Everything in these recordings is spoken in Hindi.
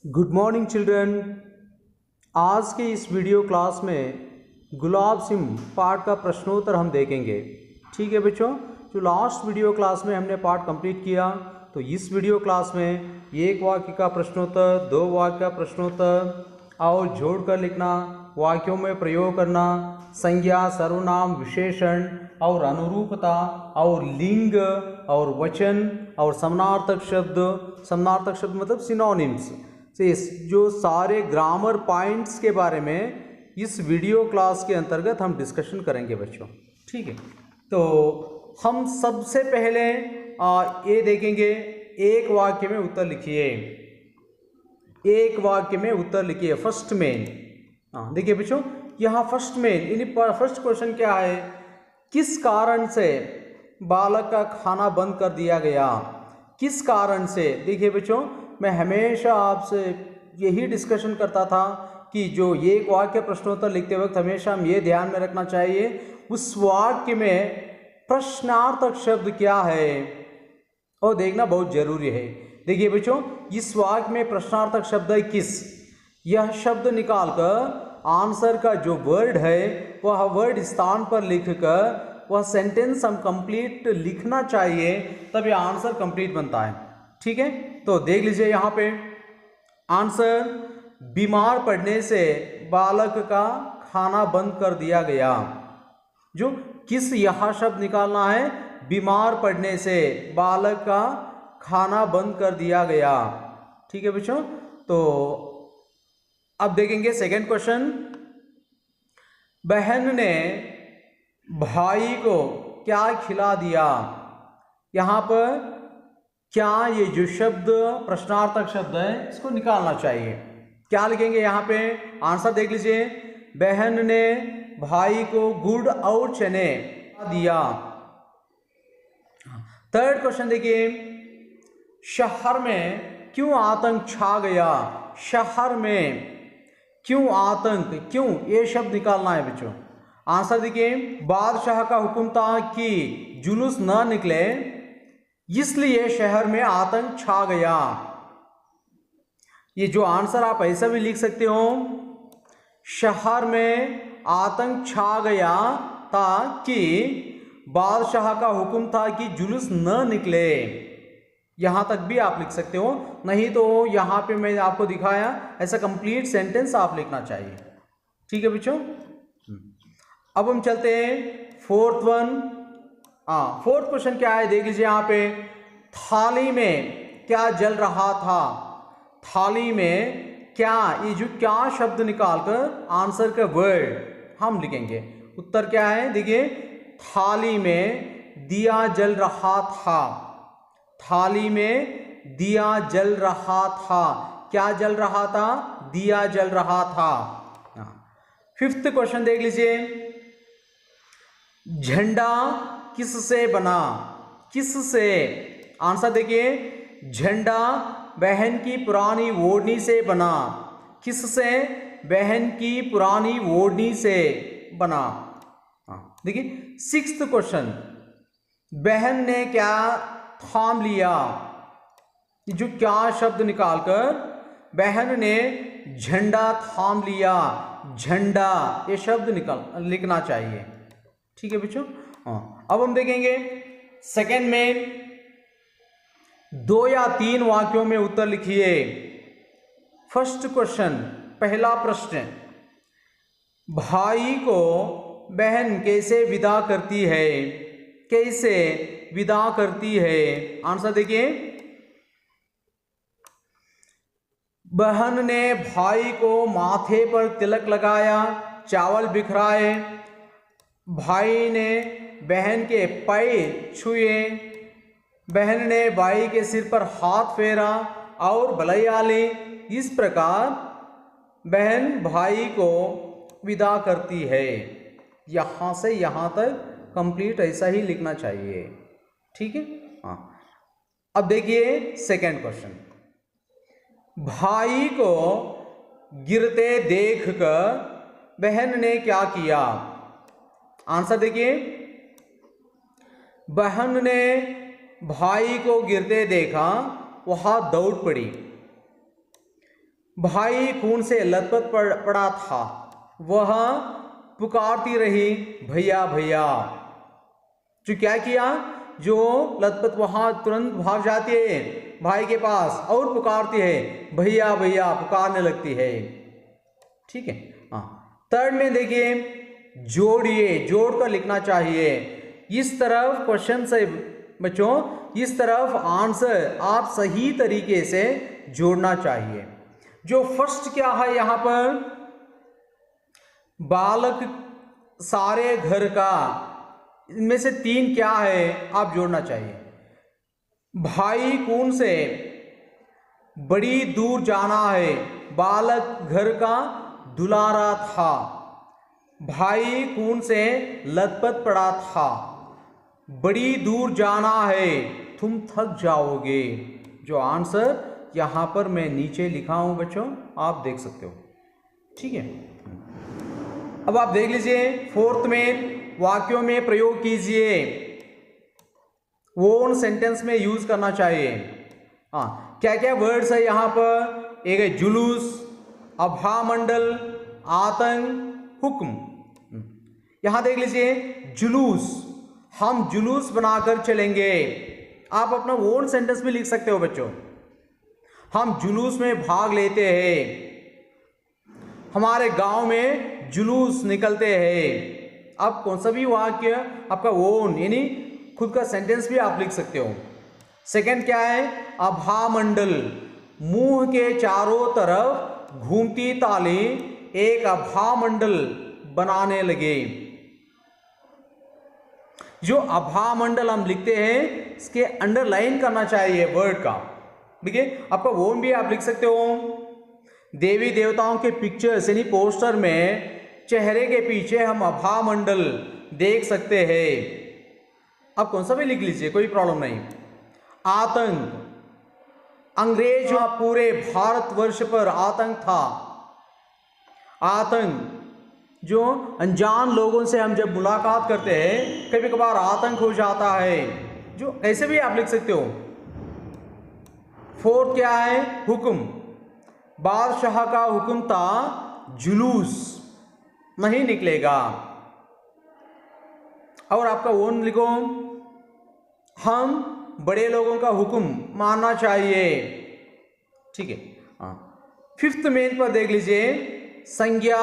Good morning children. आज के इस वीडियो क्लास में गुलाब सिंह पाठ का प्रश्नोत्तर हम देखेंगे। ठीक है बच्चों, जो लास्ट वीडियो क्लास में हमने पाठ कंप्लीट किया, तो इस वीडियो क्लास में एक वाक्य का प्रश्नोत्तर, दो वाक्य का प्रश्नोत्तर और जोड़कर लिखना, वाक्यों में प्रयोग करना, संज्ञा, सर्वनाम, विशेषण और अनुरूपता और लिंग और वचन और समानार्थक शब्द मतलब सिनोनिम्स से जो सारे ग्रामर पॉइंट्स के बारे में इस वीडियो क्लास के अंतर्गत हम डिस्कशन करेंगे बच्चों। ठीक है, तो हम सबसे पहले ये देखेंगे, एक वाक्य में उत्तर लिखिए। एक वाक्य में उत्तर लिखिए। फर्स्ट मेन, देखिए बच्चों, यहाँ फर्स्ट मेन फर्स्ट क्वेश्चन क्या है? किस कारण से बालक का खाना बंद कर दिया गया? किस कारण से? देखिए बच्चों, मैं हमेशा आपसे यही डिस्कशन करता था कि जो एक वाक्य प्रश्नोत्तर लिखते वक्त हमेशा हम ये ध्यान में रखना चाहिए उस वाक्य में प्रश्नार्थक शब्द क्या है और देखना बहुत जरूरी है। देखिए बच्चों, इस वाक्य में प्रश्नार्थक शब्द है किस। यह शब्द निकालकर आंसर का जो वर्ड है वह वर्ड स्थान पर लिखकर वह सेंटेंस हम कंप्लीट लिखना चाहिए, तब यह आंसर कंप्लीट बनता है। ठीक है, तो देख लीजिए यहाँ पे आंसर, बीमार पड़ने से बालक का खाना बंद कर दिया गया। जो किस यह शब्द निकालना है, बीमार पड़ने से बालक का खाना बंद कर दिया गया। ठीक है बच्चों, तो अब देखेंगे सेकंड क्वेश्चन। बहन ने भाई को क्या खिला दिया? यहाँ पर क्या, ये जो शब्द प्रश्नार्थक शब्द है इसको निकालना चाहिए। क्या लिखेंगे यहाँ पे? आंसर देख लीजिए। बहन ने भाई को गुड़ और चने दिया। थर्ड क्वेश्चन देखिए, शहर में क्यों आतंक छा गया? शहर में क्यों आतंक, क्यों, ये शब्द निकालना है बच्चों। आंसर देखिए, बादशाह का हुक्म था कि जुलूस न निकले, इसलिए शहर में आतंक छा गया। ये जो आंसर आप ऐसा भी लिख सकते हो, शहर में आतंक छा गया था कि बादशाह का हुक्म था कि जुलूस न निकले। यहां तक भी आप लिख सकते हो, नहीं तो यहां पे मैं आपको दिखाया ऐसा कंप्लीट सेंटेंस आप लिखना चाहिए। ठीक है बच्चों, अब हम चलते हैं फोर्थ वन। फोर्थ क्वेश्चन क्या है देख लीजिए यहाँ पे। थाली में क्या जल रहा था? थाली में क्या, ये जो क्या शब्द निकालकर आंसर का वर्ड हम लिखेंगे। उत्तर क्या है देखिए, थाली में दिया जल रहा था। थाली में दिया जल रहा था। क्या जल रहा था? दिया जल रहा था। फिफ्थ क्वेश्चन देख लीजिए, झंडा किससे बना? किससे? आंसर देखिए, झंडा बहन की पुरानी ओढ़नी से बना। किससे? बहन की पुरानी ओढ़नी से बना। देखिए सिक्स्थ क्वेश्चन, बहन ने क्या थाम लिया? जो क्या शब्द निकालकर बहन ने झंडा थाम लिया। झंडा, ये शब्द लिखना चाहिए। ठीक है बच्चों, अब हम देखेंगे सेकंड में, 2 या 3 वाक्यों में उत्तर लिखिए। फर्स्ट क्वेश्चन, पहला प्रश्न, भाई को बहन कैसे विदा करती है? कैसे विदा करती है? आंसर देखिए, बहन ने भाई को माथे पर तिलक लगाया, चावल बिखराए, भाई ने बहन के पैर छुए, बहन ने भाई के सिर पर हाथ फेरा और बलैया ली। इस प्रकार बहन भाई को विदा करती है। यहाँ से यहाँ तक कंप्लीट ऐसा ही लिखना चाहिए। ठीक है, अब देखिए सेकंड क्वेश्चन, भाई को गिरते देखकर बहन ने क्या किया? आंसर देखिए, बहन ने भाई को गिरते देखा, वह दौड़ पड़ी। भाई खून से लथपथ पड़ा था, वह पुकारती रही भैया भैया। जो क्या किया, जो लथपथ वहां तुरंत भाग जाती है भाई के पास और पुकारती है भैया भैया, पुकारने लगती है। ठीक है। हाँ, थर्ड में देखिए, जोड़िए, जोड़कर लिखना चाहिए। इस तरफ क्वेश्चन से बच्चों, इस तरफ आंसर आप सही तरीके से जोड़ना चाहिए। जो फर्स्ट क्या है यहां पर, बालक सारे घर का, इनमें से तीन क्या है आप जोड़ना चाहिए। भाई कौन से बड़ी दूर जाना है, बालक घर का दुलारा था। भाई कौन से लथपथ पड़ा था, बड़ी दूर जाना है, तुम थक जाओगे। जो आंसर यहां पर मैं नीचे लिखा हूं बच्चों, आप देख सकते हो। ठीक है। अब आप देख लीजिए, फोर्थ में वाक्यों में प्रयोग कीजिए, ओन सेंटेंस में यूज करना चाहिए। हाँ, क्या क्या वर्ड्स है यहां पर, एक है जुलूस, अभामंडल, आतंक, हुक्म। यहां देख लीजिए, जुलूस, हम जुलूस बनाकर चलेंगे। आप अपना ओन सेंटेंस भी लिख सकते हो बच्चों। हम जुलूस में भाग लेते हैं, हमारे गांव में जुलूस निकलते हैं। आप कौन सा भी वाक्य आपका ओन यानी खुद का सेंटेंस भी आप लिख सकते हो। सेकंड क्या है, अभामंडल, मुंह के चारों तरफ घूमती ताली एक अभामंडल बनाने लगे। जो अभामंडल हम लिखते हैं, इसके अंडरलाइन करना चाहिए वर्ड का। देखिए, आपका ओन भी आप लिख सकते हो। देवी देवताओं के पिक्चर्स यानी पोस्टर में चेहरे के पीछे हम अभामंडल देख सकते हैं। आप कौन सा भी लिख लीजिए, कोई प्रॉब्लम नहीं। आतंक, अंग्रेज पूरे भारतवर्ष पर आतंक था। आतंक, जो अनजान लोगों से हम जब मुलाकात करते हैं कभी कभार आतंक हो जाता है। जो ऐसे भी आप लिख सकते हो। फोर्थ क्या है, हुक्म, बादशाह का हुक्म था जुलूस नहीं निकलेगा। और आपका ओन लिखो, हम बड़े लोगों का हुक्म मानना चाहिए। ठीक है। हाँ, फिफ्थ मेन पर देख लीजिए, संज्ञा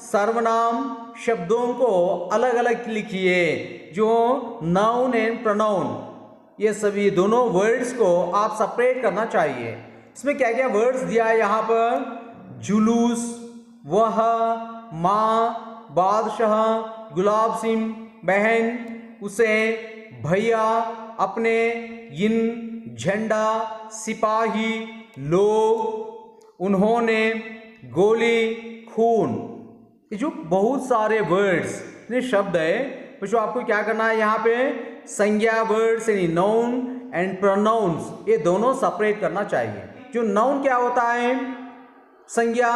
सर्वनाम शब्दों को अलग अलग लिखिए। जो नाउन एंड प्रोनाउन, ये सभी दोनों वर्ड्स को आप सेपरेट करना चाहिए। इसमें क्या क्या वर्ड्स दिया है यहां पर, जुलूस, वह, माँ, बादशाह, गुलाब सिंह, बहन, उसे, भैया, अपने, इन, झंडा, सिपाही, लोग, उन्होंने, गोली, खून। ये जो बहुत सारे वर्ड्स ये शब्द है, जो आपको क्या करना है यहाँ पे, संज्ञा वर्ड्स यानी नाउन एंड प्रोनाउंस, ये दोनों सेपरेट करना चाहिए। जो नाउन क्या होता है, संज्ञा,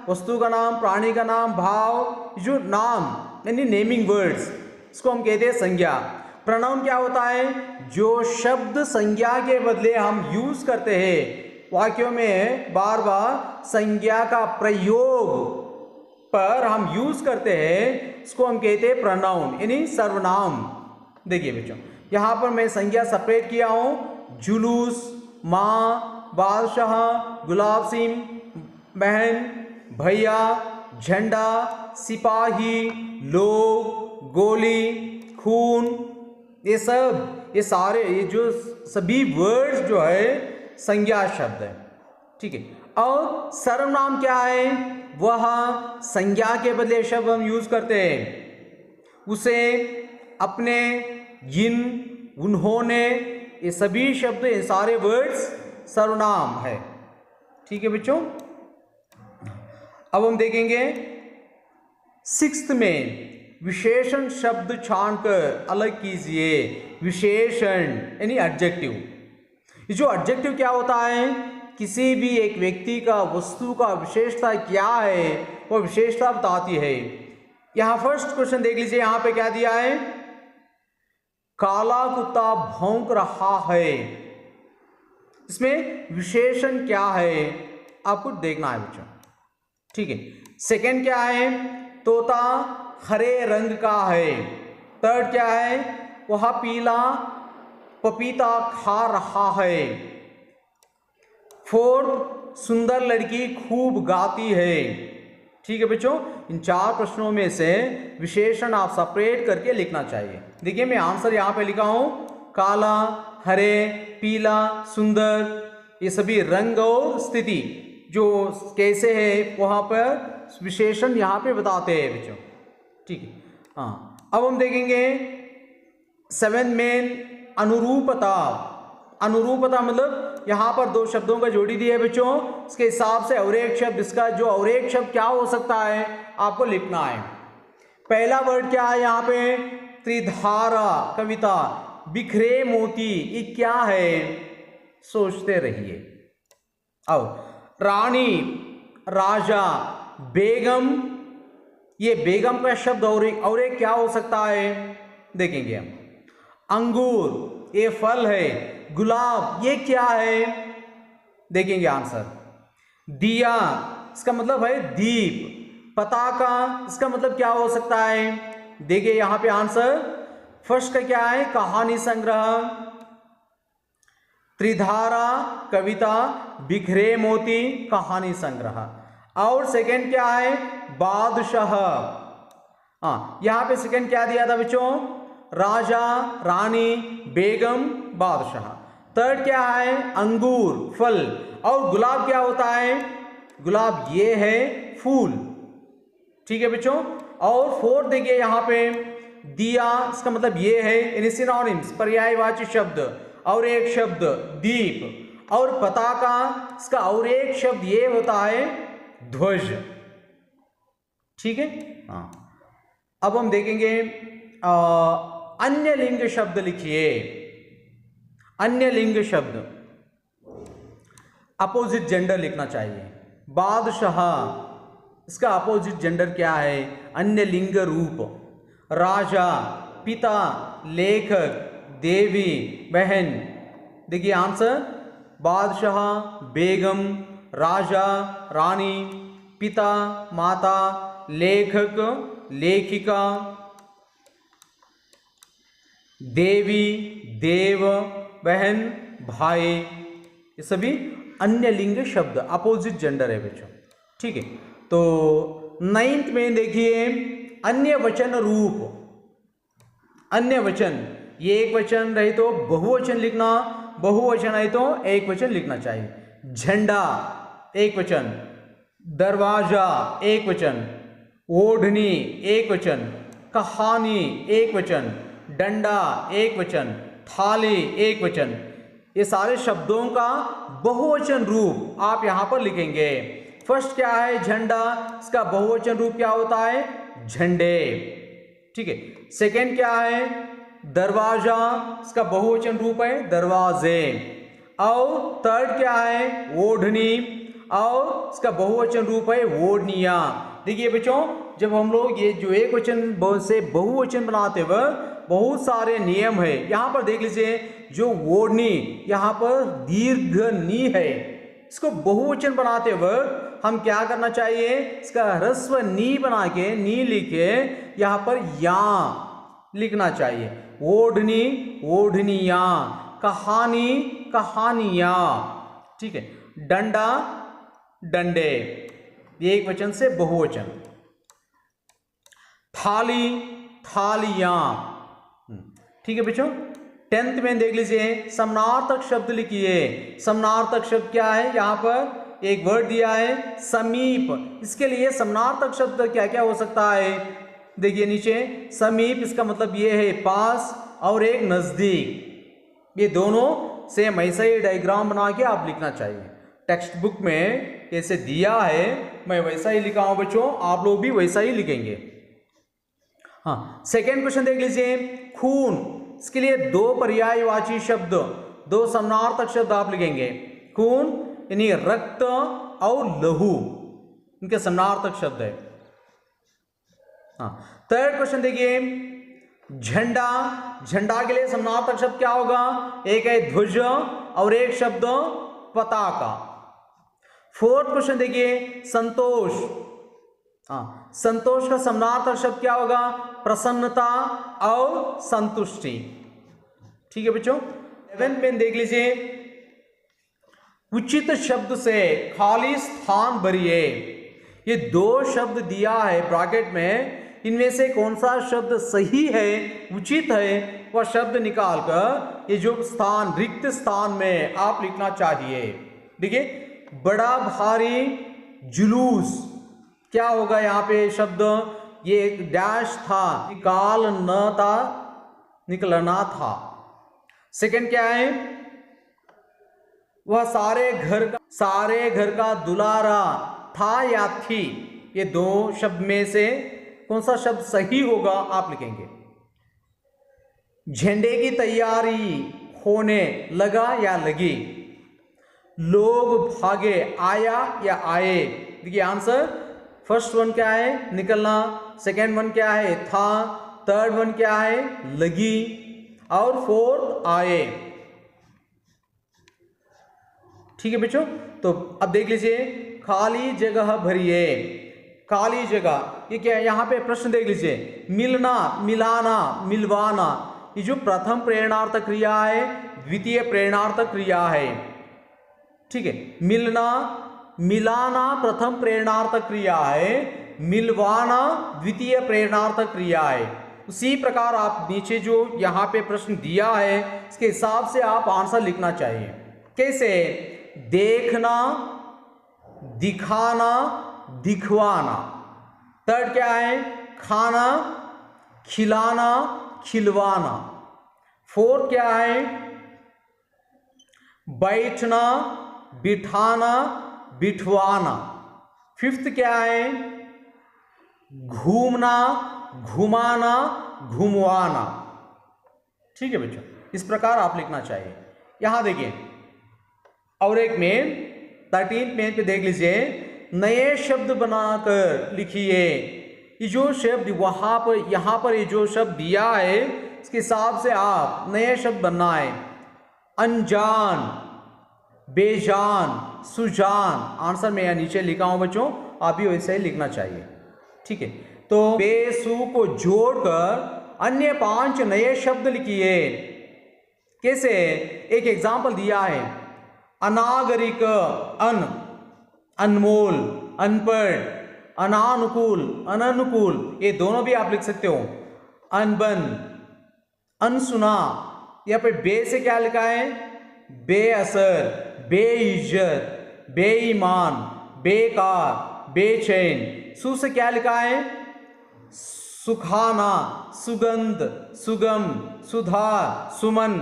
वस्तु का नाम, प्राणी का नाम, भाव, जो नाम यानी नेमिंग वर्ड्स, इसको हम कहते हैं संज्ञा। प्रोनाउन क्या होता है, जो शब्द संज्ञा के बदले हम यूज करते हैं वाक्यों में, बार बार संज्ञा का प्रयोग पर हम यूज करते हैं, इसको हम कहते हैं प्रोनाउन यानी सर्वनाम। देखिए बच्चों, यहां पर मैं संज्ञा सेपरेट किया हूं, जुलूस, माँ, बादशाह, गुलाब सिंह, बहन, भैया, झंडा, सिपाही, लोग, गोली, खून, ये सब, ये सारे, ये जो सभी वर्ड्स जो है संज्ञा शब्द है। ठीक है। और सर्वनाम क्या है, वह संज्ञा के बदले शब्द हम यूज करते हैं, उसे, अपने, जिन, उन्होंने, ये सभी शब्द, ये सारे वर्ड्स सर्वनाम है। ठीक है बच्चों। अब हम देखेंगे सिक्स्थ में, विशेषण शब्द छानकर अलग कीजिए। विशेषण यानी एडजेक्टिव। ये जो एडजेक्टिव क्या होता है, किसी भी एक व्यक्ति का, वस्तु का विशेषता क्या है वो विशेषता बताती है। यहां फर्स्ट क्वेश्चन देख लीजिए, यहां पे क्या दिया है, काला कुत्ता भौंक रहा है। इसमें विशेषण क्या है, आपको देखना है बच्चों, ठीक है। सेकंड क्या है, तोता हरे रंग का है। थर्ड क्या है, वह पीला पपीता खा रहा है। फोर्थ, सुंदर लड़की खूब गाती है। ठीक है बच्चों, इन 4 प्रश्नों में से विशेषण आप सेपरेट करके लिखना चाहिए। देखिए मैं आंसर यहाँ पे लिखा हूं, काला, हरे, पीला, सुंदर, ये सभी रंग और स्थिति जो कैसे है वहां पर विशेषण यहाँ पे बताते हैं बच्चों, ठीक है। हाँ, अब हम देखेंगे 7 में अनुरूपता। अनुरूपता मतलब यहाँ पर 2 शब्दों का जोड़ी दिया है बच्चों, इसके हिसाब से और एक शब्द, इसका जो और एक शब्द क्या हो सकता है आपको लिखना है। पहला वर्ड क्या है यहाँ पे, त्रिधारा कविता, बिखरे मोती, ये क्या है, सोचते रहिए। अब रानी, राजा, बेगम, ये बेगम का शब्द और एक क्या हो सकता है देखेंगे हम। अंगूर, ये फल है। गुलाब, ये क्या है देखेंगे आंसर। दिया, इसका मतलब है दीप। पताका, इसका मतलब क्या हो सकता है, देखिए यहां पे आंसर। फर्स्ट का क्या है, कहानी संग्रह। त्रिधारा कविता, बिखरे मोती कहानी संग्रह। और सेकंड क्या है, बादशाह। हाँ, यहां पे सेकंड क्या दिया था बच्चों, राजा, रानी, बेगम, बादशाह। थर्ड क्या है, अंगूर फल। और गुलाब क्या होता है, गुलाब ये है फूल, ठीक है बच्चों। और फोर्थ देखिए यहां पे दिया, इसका मतलब ये है सिनोनिम्स, पर्यायवाची शब्द। और एक शब्द दीप। और पताका, इसका और एक शब्द ये होता है ध्वज, ठीक है। हाँ, अब हम देखेंगे अन्य लिंग शब्द लिखिए। अन्य लिंग शब्द, अपोजिट जेंडर लिखना चाहिए। बादशाह, इसका अपोजिट जेंडर क्या है, अन्य लिंग रूप। राजा, पिता, लेखक, देवी, बहन। देखिए आंसर, बादशाह, बेगम, राजा, रानी, पिता, माता, लेखक, लेखिका, देवी, देव, बहन, भाई, ये सभी अन्य लिंग शब्द, अपोजिट जेंडर है बच्चों, ठीक है। तो 9th में देखिए अन्य वचन रूप। अन्य वचन, ये एक वचन रहे तो बहुवचन लिखना, बहुवचन है तो एक वचन लिखना चाहिए। झंडा एक वचन, दरवाजा एक वचन, ओढ़नी एक वचन, कहानी एक वचन, डंडा एक वचन, थाली एक वचन। ये सारे शब्दों का बहुवचन रूप आप यहां पर लिखेंगे। फर्स्ट क्या है, झंडा, इसका बहुवचन रूप क्या होता है, झंडे, ठीक है। सेकंड क्या है, दरवाजा, इसका बहुवचन रूप है दरवाजे। और थर्ड क्या है, ओढ़नी, और इसका बहुवचन रूप है ओढ़नियां। देखिए बच्चों, जब हम लोग ये जो एक वचन से बहुवचन बनाते हुए बहुत सारे नियम है। यहां पर देख लीजिए, जो ओढ़नी, यहां पर दीर्घ नी है, इसको बहुवचन बनाते वक्त हम क्या करना चाहिए, इसका ह्रस्व नी बना के, नी लिखे यहां पर या लिखना चाहिए। ओढ़नी, ओढ़नियां, कहानी, कहानियां, ठीक है। डंडा, डंडे, एक वचन से बहुवचन। थाली, थालियां, ठीक है बच्चों। 10th में देख लीजिए, समानार्थक शब्द लिखिए। समानार्थक शब्द क्या है, यहां पर एक वर्ड दिया है समीप। इसके लिए समानार्थक शब्द क्या क्या हो सकता है, देखिए नीचे, समीप, इसका मतलब ये है पास, और एक नजदीक। ये दोनों सेम ऐसा ही डायग्राम बना के आप लिखना चाहिए। टेक्स्ट बुक में कैसे दिया है मैं वैसा ही लिखा हूं बच्चों, आप लोग भी वैसा ही लिखेंगे। हाँ, सेकेंड क्वेश्चन देख लीजिए, खून, इसके लिए 2 पर्यायवाची शब्द, 2 समानार्थक शब्द आप लिखेंगे। खून यानी रक्त, और लहू, इनके समानार्थक शब्द है। हाँ, थर्ड क्वेश्चन देखिए, झंडा, झंडा के लिए समानार्थक शब्द क्या होगा, एक है ध्वज, और एक शब्द पताका। फोर्थ क्वेश्चन देखिए, संतोष। हाँ, संतोष का समानार्थक शब्द क्या होगा? प्रसन्नता और संतुष्टि। ठीक है बच्चों। 11th में देख लीजिए, उचित शब्द से खाली स्थान भरिए। ये दो शब्द दिया है ब्रैकेट में, इनमें से कौन सा शब्द सही है, उचित है, वह शब्द निकालकर ये जो स्थान, रिक्त स्थान में आप लिखना चाहिए। देखिए, बड़ा भारी जुलूस, क्या होगा यहाँ पे शब्द? ये एक डैश था, निकलना था। सेकंड क्या है? वह सारे घर का दुलारा था या थी। ये दो शब्द में से कौन सा शब्द सही होगा, आप लिखेंगे। झंडे की तैयारी होने लगा या लगी। लोग भागे, आया या आए। देखिए आंसर, फर्स्ट वन क्या है? निकलना। सेकेंड वन क्या है? था। थर्ड वन क्या है? लगी। और फोर्थ आए। ठीक है बच्चों। तो अब देख लीजिए, खाली जगह भरिए। खाली जगह, ये क्या है? यहाँ पे प्रश्न देख लीजिए, मिलना, मिलाना, मिलवाना, ये जो प्रथम प्रेरणार्थक क्रिया है, द्वितीय प्रेरणार्थक क्रिया है। ठीक है, मिलना, मिलाना प्रथम प्रेरणार्थक क्रिया है, मिलवाना द्वितीय प्रेरणार्थक क्रिया है। उसी प्रकार आप नीचे जो यहाँ पे प्रश्न दिया है, इसके हिसाब से आप आंसर लिखना चाहिए। कैसे? देखना, दिखाना, दिखवाना। थर्ड क्या है? खाना, खिलाना, खिलवाना। फोर्थ क्या है? बैठना, बिठाना, बिठवाना। फिफ्थ क्या है? घूमना, घुमाना, घुमवाना। ठीक है बच्चों, इस प्रकार आप लिखना चाहिए। यहां देखिए, और एक में 13th पेज पे देख लीजिए, नए शब्द बनाकर लिखिए। ये जो शब्द वहां पर, यहां पर ये जो शब्द दिया है, इसके हिसाब से आप नए शब्द बनना है। अनजान, बेजान, सुजान। आंसर मैं यहाँ नीचे लिखा हूं बच्चों, आप भी वैसे ही लिखना चाहिए। ठीक है, तो बेसु को जोड़कर अन्य 5 नए शब्द लिखिए। कैसे? एक एग्जाम्पल दिया है, अनागरिक, अनमोल, अनपढ़, अनानुकूल, अननुकूल, ये दोनों भी आप लिख सकते हो। अनबन, अनसुना। यहाँ पे बे से क्या लिखा है? बेअसर, बेइज्जत, बेईमान, बेकार, बेचैन। सु से क्या लिखा है? सुखाना, सुगंध, सुगम, सुधार, सुमन,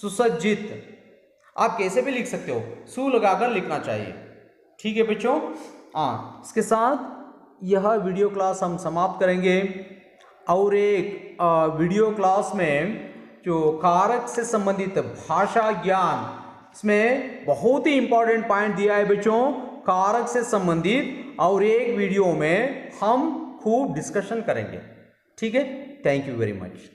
सुसज्जित। आप कैसे भी लिख सकते हो, सु लगाकर लिखना चाहिए। ठीक है बच्चों। हाँ, इसके साथ यह वीडियो क्लास हम समाप्त करेंगे। और एक वीडियो क्लास में जो कारक से संबंधित भाषा ज्ञान, इसमें बहुत ही इंपॉर्टेंट पॉइंट दिया है बच्चों, कारक से संबंधित, और एक वीडियो में हम खूब डिस्कशन करेंगे। ठीक है, थैंक यू वेरी मच।